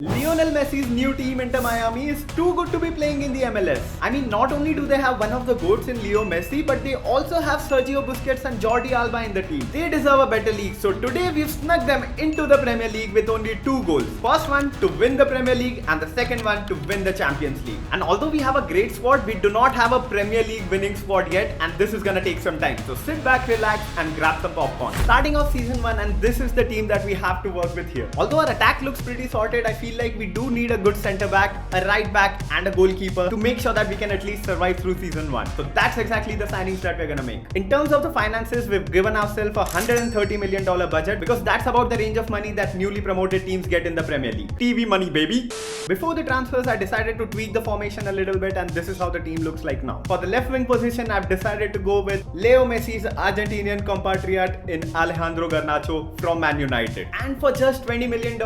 Lionel Messi's new team Inter Miami is too good to be playing in the MLS. I mean, not only do they have one of the GOATs in Leo Messi, but they also have Sergio Busquets and Jordi Alba in the team. They deserve a better league, so today we've snuck them into the Premier League with only two goals. First one to win the Premier League and the second one to win the Champions League. And although we have a great squad, we do not have a Premier League winning squad yet, and this is gonna take some time. So sit back, relax and grab some popcorn. Starting off season 1, and this is the team that we have to work with here. Although our attack looks pretty sorted, I feel like we do need a good centre back, a right back and a goalkeeper to make sure that we can at least survive through season 1. So that's exactly the signings that we're gonna make. In terms of the finances, we've given ourselves a $130 million budget because that's about the range of money that newly promoted teams get in the Premier League. TV money, baby! Before the transfers, I decided to tweak the formation a little bit, and this is how the team looks like now. For the left wing position, I've decided to go with Leo Messi's Argentinian compatriot in Alejandro Garnacho from Man United. And for just $20 million,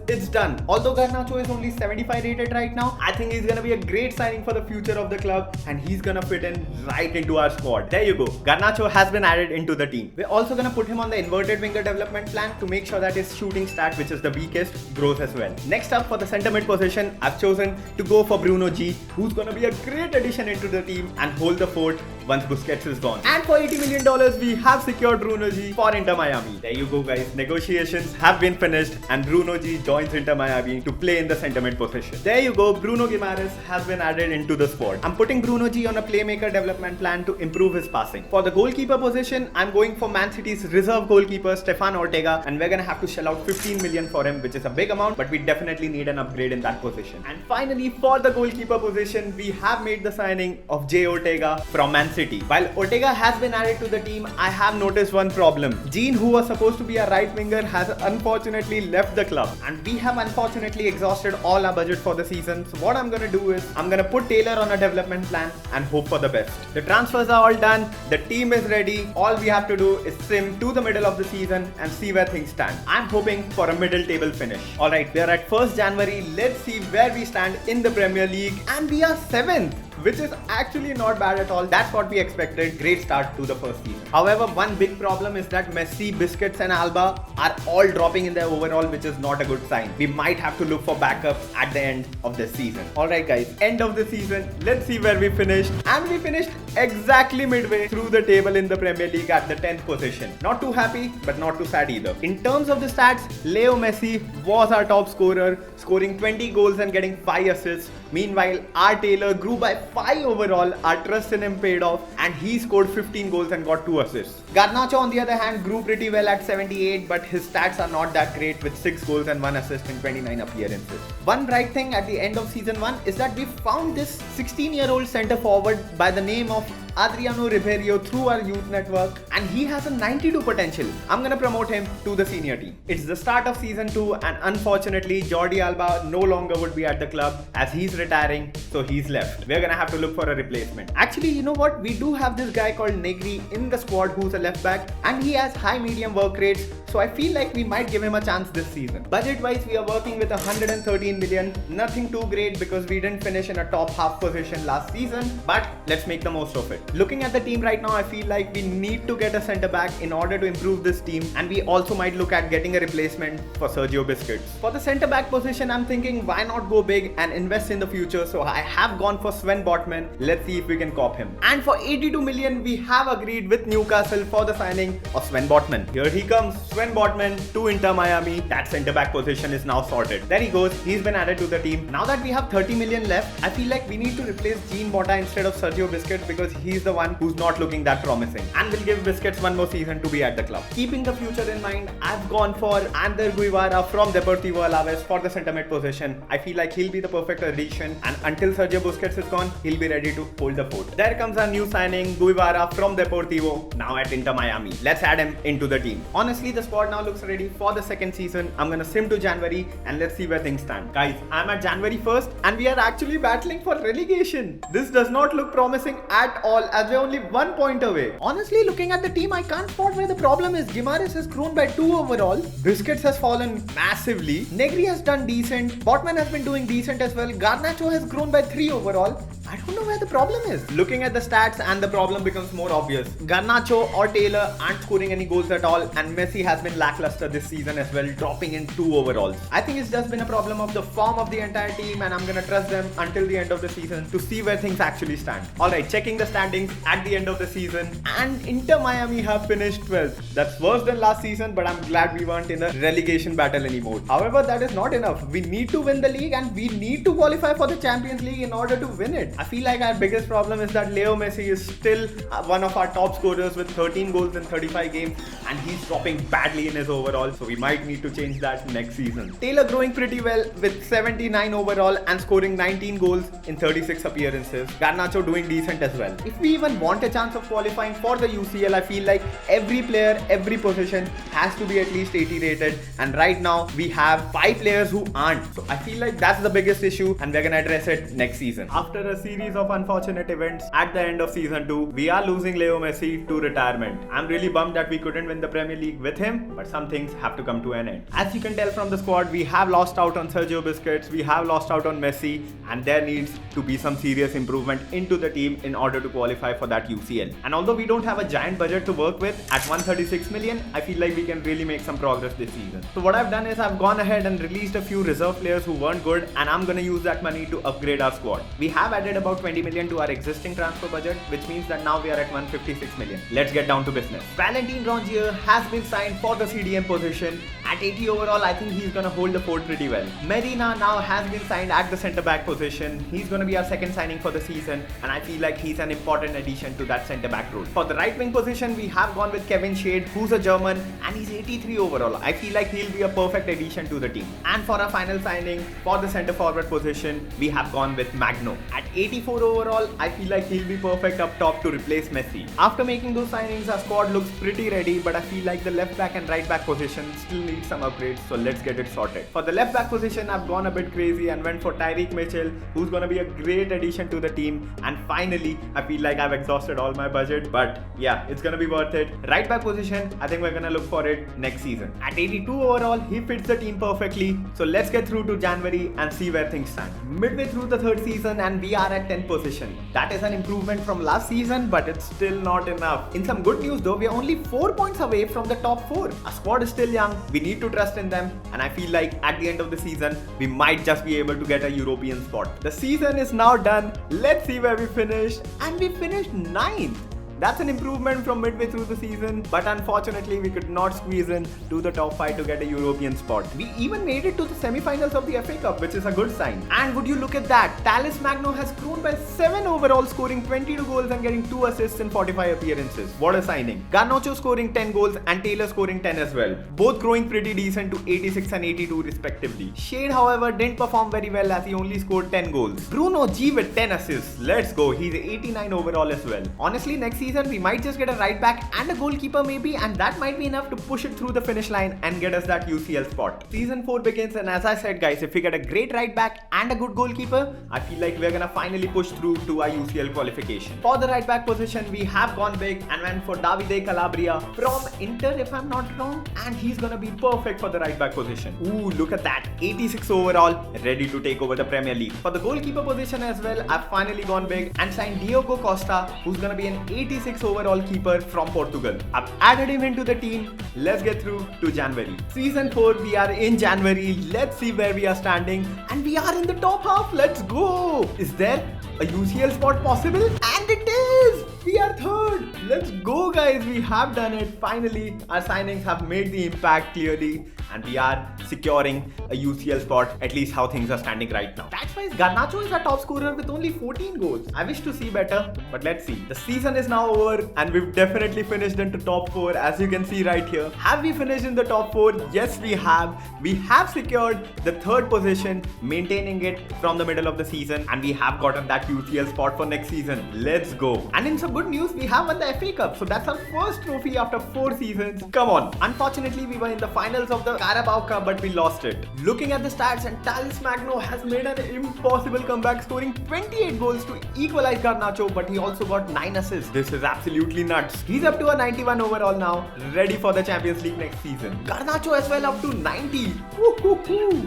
it's done. Although Garnacho is only 75 rated right now, I think he's gonna be a great signing for the future of the club, and he's gonna fit in right into our squad. There you go. Garnacho has been added into the team. We're also gonna put him on the inverted winger development plan to make sure that his shooting stat, which is the weakest, grows as well. Next up, for the centre mid position, I've chosen to go for Bruno G, who's gonna be a great addition into the team and hold the fort once Busquets is gone. And for $80 million, we have secured Bruno G for Inter Miami. There you go, guys. Negotiations have been finished and Bruno G joins Inter Miami to play in the centre mid position. There you go. Bruno Guimaraes has been added into the squad. I'm putting Bruno G on a playmaker development plan to improve his passing. For the goalkeeper position, I'm going for Man City's reserve goalkeeper Stefan Ortega, and we're gonna have to shell out $15 million for him, which is a big amount, but we definitely need an upgrade in that position. And finally, for the goalkeeper position, we have made the signing of Jay Ortega from Man City. While Ortega has been added to the team, I have noticed one problem. Jean, who was supposed to be a right winger, has unfortunately left the club, and we have unfortunately exhausted all our budget for the season. So what I'm gonna do is I'm gonna put Taylor on a development plan and hope for the best. The transfers are all done, the team is ready. All we have to do is sim to the middle of the season and see where things stand. I'm hoping for a middle table finish. Alright, we are at 1st January. Let's see where we stand in the Premier League, and we are 7th, which is actually not bad at all. That's what we expected. Great start to the first season. However, one big problem is that Messi, Busquets and Alba are all dropping in their overall, which is not a good sign. We might have to look for backups at the end of this season. Alright guys, end of the season. Let's see where we finished. And we finished exactly midway through the table in the Premier League at the 10th position. Not too happy, but not too sad either. In terms of the stats, Leo Messi was our top scorer, scoring 20 goals and getting 5 assists. Meanwhile, our Taylor grew by 5 overall. Our trust in him paid off, and he scored 15 goals and got 2 assists. Garnacho, on the other hand, grew pretty well at 78, but his stats are not that great with 6 goals and 1 assist in 29 appearances. One bright thing at the end of season 1 is that we found this 16-year-old centre forward by the name of Adriano Ribeiro through our youth network, and he has a 92 potential. I'm gonna promote him to the senior team. It's the start of season 2, and unfortunately Jordi Alba no longer would be at the club as he's retiring, so he's left. We're gonna have to look for a replacement. Actually, you know what? We do have this guy called Negri in the squad who's a left back, and he has high medium work rates, so I feel like we might give him a chance this season. Budget wise, we are working with 113 million. Nothing too great because we didn't finish in a top half position last season, but let's make the most of it. Looking at the team right now, I feel like we need to get a centre back in order to improve this team, and we also might look at getting a replacement for Sergio Busquets. For the centre back position, I'm thinking why not go big and invest in the future, so I have gone for Sven Botman. Let's see if we can cop him. And for 82 million, we have agreed with Newcastle for the signing of Sven Botman. Here he comes, Sven Botman to Inter Miami. That centre back position is now sorted. There he goes, he's been added to the team. Now that we have 30 million left, I feel like we need to replace Jean Botta instead of Sergio Busquets because he's the one who's not looking that promising, and will give Busquets one more season to be at the club. Keeping the future in mind, I've gone for Ander Guevara from Deportivo Alaves for the centre mid position. I feel like he'll be the perfect addition, and until Sergio Busquets is gone, he'll be ready to hold the fort. There comes our new signing, Guevara from Deportivo, now at Inter Miami. Let's add him into the team. Honestly, the squad now looks ready for the second season. I'm gonna sim to January and let's see where things stand. Guys, I'm at January 1st and we are actually battling for relegation. This does not look promising at all as we're only 1 point away. Honestly, looking at the team, I can't spot where the problem is. Guimaraes has grown by 2 overall. Busquets has fallen massively. Negri has done decent. Botman has been doing decent as well. Garnacho has grown by 3 overall. I I don't know where the problem is. Looking at the stats and the problem becomes more obvious. Garnacho or Taylor aren't scoring any goals at all, and Messi has been lackluster this season as well, dropping in 2 overalls. I think it's just been a problem of the form of the entire team, and I'm gonna trust them until the end of the season to see where things actually stand. Alright, checking the standings at the end of the season, and Inter Miami have finished 12th. That's worse than last season, but I'm glad we weren't in a relegation battle anymore. However, that is not enough. We need to win the league and we need to qualify for the Champions League in order to win it. I feel like our biggest problem is that Leo Messi is still one of our top scorers with 13 goals in 35 games, and he's dropping badly in his overall, so we might need to change that next season. Taylor growing pretty well with 79 overall and scoring 19 goals in 36 appearances. Garnacho doing decent as well. If we even want a chance of qualifying for the UCL, I feel like every player, every position has to be at least 80 rated, and right now we have 5 players who aren't. So I feel like that's the biggest issue, and we're gonna address it next season. After a series of unfortunate events at the end of season 2, we are losing Leo Messi to retirement. I'm really bummed that we couldn't win the Premier League with him, but some things have to come to an end. As you can tell from the squad, we have lost out on Sergio Busquets, we have lost out on Messi, and there needs to be some serious improvement into the team in order to qualify for that UCL. And although we don't have a giant budget to work with at 136 million, I feel like we can really make some progress this season. So what I've done is I've gone ahead and released a few reserve players who weren't good, and I'm gonna use that money to upgrade our squad. We have added about 20 million to our existing transfer budget, which means that now we are at 156 million. Let's get down to business. Valentin Rongier has been signed for the CDM position. At 80 overall, I think he's gonna hold the fort pretty well. Medina now has been signed at the centre back position. He's gonna be our second signing for the season, and I feel like he's an important addition to that centre back role. For the right wing position, we have gone with Kevin Shhhh, who's a German, and he's 83 overall. I feel like he'll be a perfect addition to the team. And for our final signing for the centre forward position, we have gone with Magno. At 84 overall, I feel like he'll be perfect up top to replace Messi. After making those signings, our squad looks pretty ready, but I feel like the left back and right back position still need some upgrades, so let's get it sorted. For the left back position, I've gone a bit crazy and went for Tyreek Mitchell, who's gonna be a great addition to the team. And finally, I feel like I've exhausted all my budget, but yeah, it's gonna be worth it. Right back position, I think we're gonna look for it next season. At 82 overall, he fits the team perfectly, so let's get through to January and see where things stand. Midway through the third season and we are at 10th position. That is an improvement from last season, but it's still not enough. In some good news though, we are only 4 points away from the top 4. Our squad is still young, we need to trust in them, and I feel like at the end of the season, we might just be able to get a European spot. The season is now done. Let's see where we finished, and we finished 9th. That's an improvement from midway through the season, but unfortunately we could not squeeze in to the top 5 to get a European spot. We even made it to the semi-finals of the FA Cup, which is a good sign. And would you look at that, Tallis Magno has grown by 7 overall, scoring 22 goals and getting 2 assists in 45 appearances. What a signing. Garnacho scoring 10 goals and Taylor scoring 10 as well, both growing pretty decent to 86 and 82 respectively. Shhhh, however, didn't perform very well as he only scored 10 goals. Bruno G with 10 assists. Let's go, he's 89 overall as well. Honestly, next season we might just get a right back and a goalkeeper maybe, and that might be enough to push it through the finish line and get us that UCL spot. Season 4 begins, and as I said guys, if we get a great right back and a good goalkeeper, I feel like we're gonna finally push through to our UCL qualification. For the right back position, we have gone big and went for Davide Calabria from Inter if I'm not wrong, and he's gonna be perfect for the right back position. Ooh, look at that, 86 overall, ready to take over the Premier League. For the goalkeeper position as well, I've finally gone big and signed Diogo Costa, who's gonna be an 86 overall keeper from Portugal. I've added him into the team. Let's get through to January. Season 4, we are in January. Let's see where we are standing, and we are in the top half. Let's go. Is there a UCL spot possible? And it is. We are third. Let's go guys, we have done it. Finally, our signings have made the impact clearly, and we are securing a UCL spot, at least how things are standing right now. That's why Garnacho is our top scorer with only 14 goals. I wish to see better, but let's see. The season is now over and we've definitely finished into top 4, as you can see right here. Have we finished in the top 4? Yes, we have. We have secured the 3rd position, maintaining it from the middle of the season, and we have gotten that UCL spot for next season. Let's go. And in some good news, we have won the FA Cup, so that's our first trophy after 4 seasons. Come on. Unfortunately, we were in the finals of the the Carabao Cup, but we lost it. Looking at the stats, and Talis Magno has made an impossible comeback, scoring 28 goals to equalize Garnacho, but he also got 9 assists. This is absolutely nuts. He's up to a 91 overall now, ready for the Champions League next season. Garnacho as well up to 90.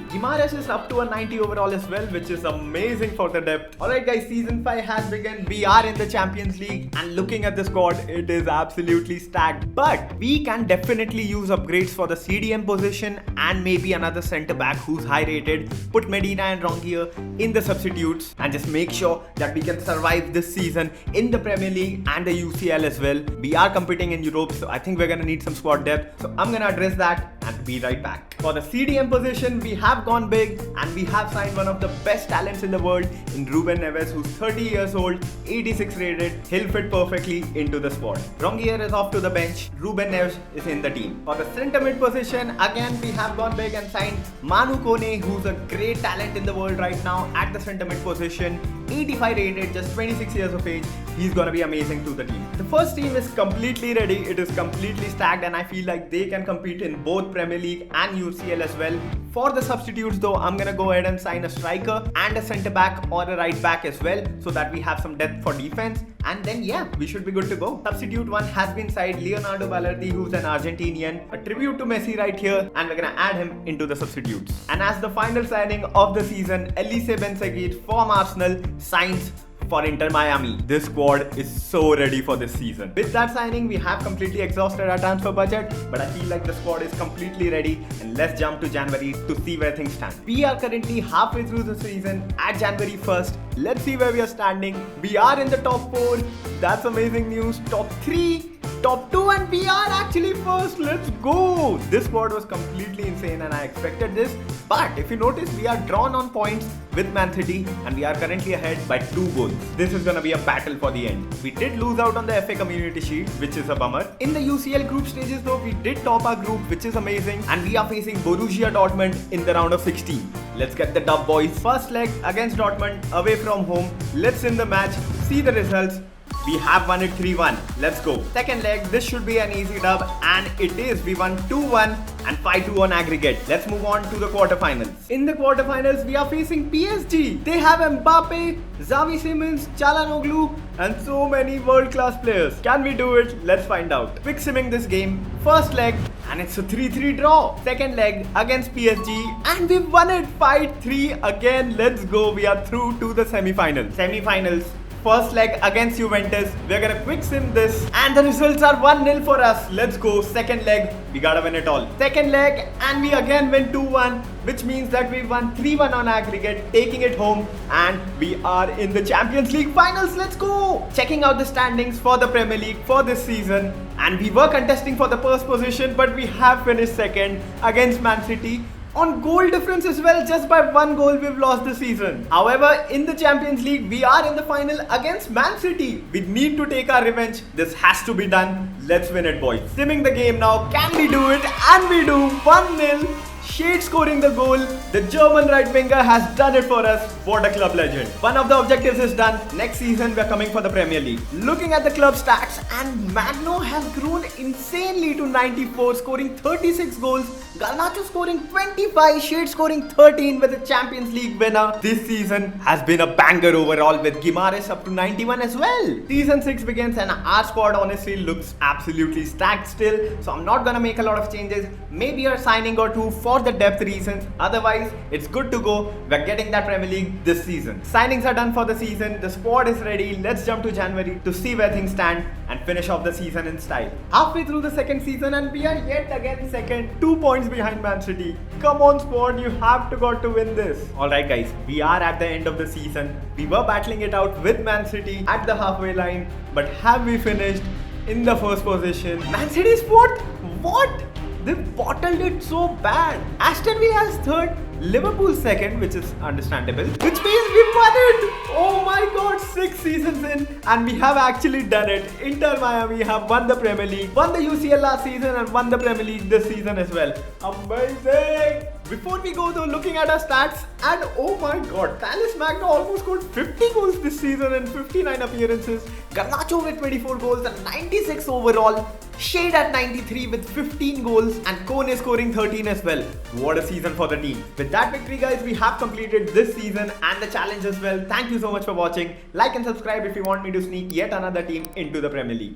Gimares is up to a 90 overall as well, which is amazing for the depth. Alright guys, season 5 has begun. We are in the Champions League, and looking at the squad, it is absolutely stacked. But we can definitely use upgrades for the CDM position and maybe another centre back who's high rated. Put Medina and Rongier in the substitutes and just make sure that we can survive this season in the Premier League and the UCL as well. We are competing in Europe, so I think we're gonna need some squad depth. So I'm gonna address that and be right back. For the CDM position, we have gone big and we have signed one of the best talents in the world in Ruben Neves, who's 30 years old, 86 rated. He'll fit perfectly into the squad. Rongier is off to the bench. Ruben Neves is in the team. For the centre mid position, again we have gone big and signed Manu Kone, who's a great talent in the world right now at the centre mid position. 85 rated, just 26 years of age. He's gonna be amazing to the team. The first team is completely ready. It is completely stacked, and I feel like they can compete in both Premier League and UCL as well. For the substitutes though, I'm gonna go ahead and sign a striker and a centre back or a right back as well, so that we have some depth for defense. And then yeah, we should be good to go. Substitute 1 has been signed Leonardo Ballardi, who's an Argentinian. A tribute to Messi right here, and we're gonna add him into the substitutes. And as the final signing of the season, Elise Ben-Seguir from Arsenal signs for Inter Miami. This squad is so ready for this season. With that signing, we have completely exhausted our transfer budget, but I feel like the squad is completely ready, and let's jump to January to see where things stand. We are currently halfway through the season at January 1st. Let's see where we are standing. We are in the top 4. That's amazing news. Top 3. Top 2, and we are actually first. Let's go. This squad was completely insane and I expected this, but if you notice, we are drawn on points with Man City and we are currently ahead by 2 goals. This is gonna be a battle for the end. We did lose out on the FA Community Shield, which is a bummer. In the UCL group stages though, we did top our group, which is amazing, and we are facing Borussia Dortmund in the round of 16. Let's get the dub, boys. First leg against Dortmund away from home. Let's win the match, see the results. We have won it 3-1. Let's go. Second leg, this should be an easy dub, and it is. We won 2-1 and 5-2 on aggregate. Let's move on to the quarterfinals. In the quarterfinals, we are facing PSG. They have Mbappe, Xavi Simons, Çalhanoğlu, and so many world-class players. Can we do it? Let's find out. Quick simming this game. First leg, and it's a 3-3 draw. Second leg against PSG, and we've won it 5-3 again. Let's go. We are through to the semi-finals. Semi-finals. First leg against Juventus, we're gonna quick sim this, and the results are 1-0 for us. Let's go. Second leg, we gotta win it all. Second leg, and we again win 2-1, which means that we won 3-1 on aggregate, taking it home, and we are in the Champions League finals. Let's go. Checking out the standings for the Premier League for this season, and we were contesting for the first position, but we have finished second against Man City. On goal difference as well, just by 1 goal we've lost the season. However, in the Champions League, we are in the final against Man City. We need to take our revenge. This has to be done. Let's win it, boys. Simming the game now. Can we do it? And we do. 1-0. Shhhh scoring the goal. The German right winger has done it for us. What a club legend. One of the objectives is done. Next season we are coming for the Premier League. Looking at the club stats, and Magno has grown insanely to 94, scoring 36 goals. Garnacho scoring 25, Shhhh scoring 13 with a Champions League winner. This season has been a banger overall, with Gimares up to 91 as well. Season 6 begins and our squad honestly looks absolutely stacked still, so I'm not gonna make a lot of changes. Maybe a signing or 2 for the depth reasons. Otherwise, it's good to go. We're getting that Premier League this season. Signings are done for the season. The squad is ready. Let's jump to January to see where things stand and finish off the season in style. Halfway through the second season, and we are yet again second, 2 points behind Man City. Come on, squad, you have got to win this. Alright guys, we are at the end of the season. We were battling it out with Man City at the halfway line, but have we finished in the first position? Man City's fourth? What? They bottled it so bad. Aston Villa is third, Liverpool second, which is understandable, which means we won it! Oh my god, 6 seasons in and we have actually done it. Inter Miami have won the Premier League, won the UCL last season and won the Premier League this season as well. Amazing! Before we go though, looking at our stats, and oh my god, Talis Magna almost scored 50 goals this season in 59 appearances, Garnacho with 24 goals and 96 overall, Shade at 93 with 15 goals and Kone scoring 13 as well. What a season for the team. With that victory guys, we have completed this season and the challenge as well. Thank you so much for watching. Like and subscribe if you want me to sneak yet another team into the Premier League.